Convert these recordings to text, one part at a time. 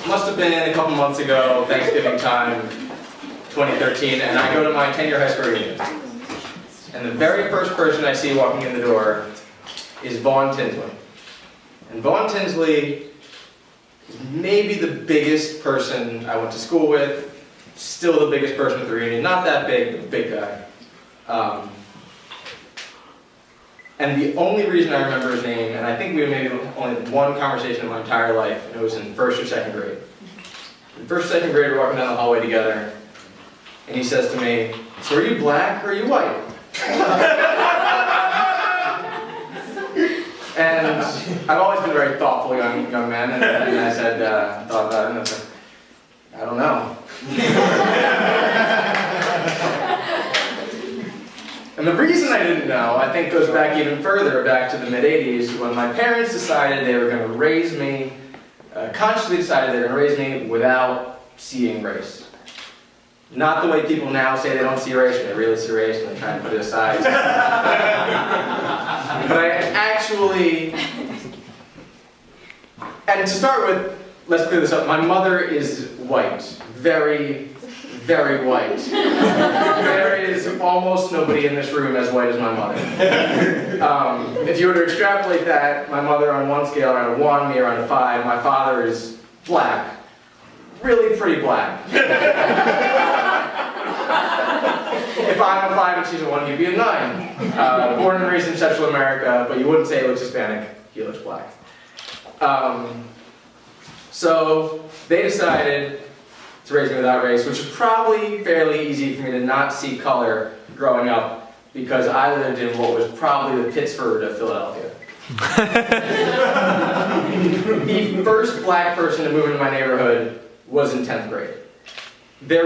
must have been a couple months ago, Thanksgiving time, 2013, and I go to my 10-year high school reunion. And the very first person I see walking in the door is Vaughn Tinsley. And Vaughn Tinsley is maybe the biggest person I went to school with, still the biggest person at the reunion, not that big, but big guy. And the only reason I remember his name, and I think we had maybe only one conversation in my entire life, and it was in first or second grade. In first or second grade, we're walking down the hallway together, and he says to me, "So are you black or are you white?" And I've always been a very thoughtful young man, and I said, thought about it, and I said, "I don't know." And the reason I didn't know, I think, goes back even further, back to the mid-'80s, when my parents decided they were going to raise me, consciously decided they were going to raise me without seeing race. Not the way people now say they don't see race, and they really see race, and they try and put it aside. But I actually, and to start with, let's clear this up, my mother is white. Very, very white. There is almost nobody in this room as white as my mother. If you were to extrapolate that, my mother on one scale around a 1, me around a 5, my father is black. Really pretty black. If I'm a 5 and she's a 1, he'd be a 9. Born and raised in Central America, but you wouldn't say he looks Hispanic, he looks black. So they decided to raise me without race, which was probably fairly easy for me to not see color growing up, because I lived in what was probably the Pittsburgh of Philadelphia. The first black person to move into my neighborhood was in 10th grade. It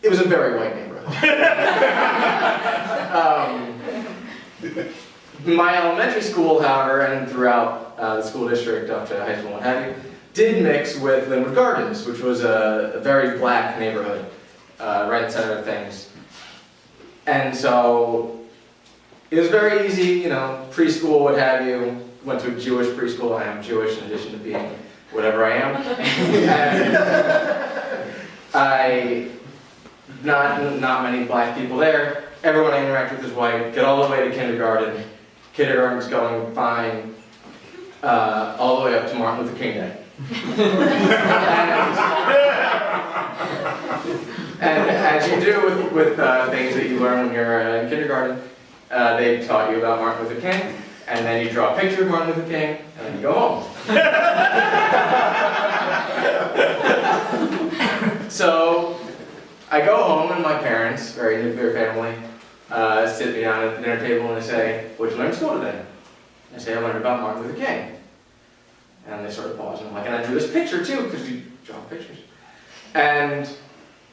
was a very white neighborhood. My elementary school, however, and throughout the school district up to high school and what have you, did mix with Linwood Gardens, which was a very black neighborhood, right in the center of things. And so it was very easy, preschool, what have you. Went to a Jewish preschool. I am Jewish in addition to being whatever I am. And not many black people there. Everyone I interact with is white. Get all the way to kindergarten. Kindergarten's going fine. All the way up to Martin Luther King Day. And as you do with things that you learn when you're in kindergarten, they taught you about Martin Luther King, and then you draw a picture of Martin Luther King, and then you go home. So I go home, and my parents, very nuclear family, sit me down at the dinner table and they say, "What'd you learn in school today?" I say, "I learned about Martin Luther King." And they sort of pause, and I'm like, "And I drew this picture too," because you draw pictures. And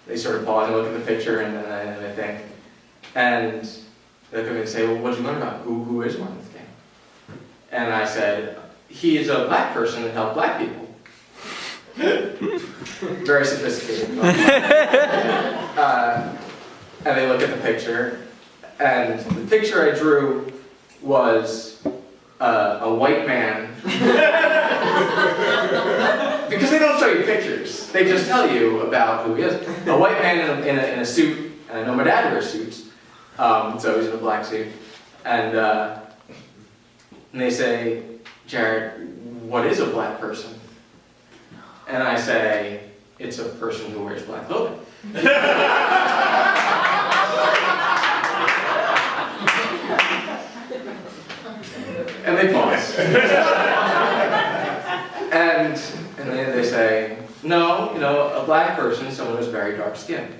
they sort of pause and look at the picture, and then they think. And they look at me and say, "Well, what did you learn about? Who is Martin Luther King?" And I said, "He is a black person that helped black people." Very sophisticated. And they look at the picture, and the picture I drew was a white man. Because they don't show you pictures, they just tell you about who he is. A white man in a suit, and I know my dad wears suits, so he's in a black suit. And they say, "Jarrett, what is a black person?" And I say, "It's a person who wears black clothing." And they pause. And then they say, "No, a black person is someone who's very dark skinned."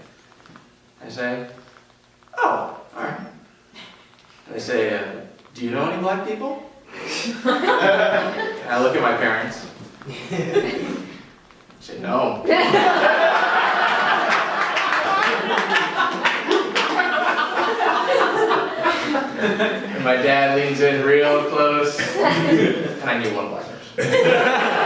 I say, "Oh, all right." And they say, "Do you know any black people?" And I look at my parents. I say, "No." And my dad leans in real close, and I knew one black person.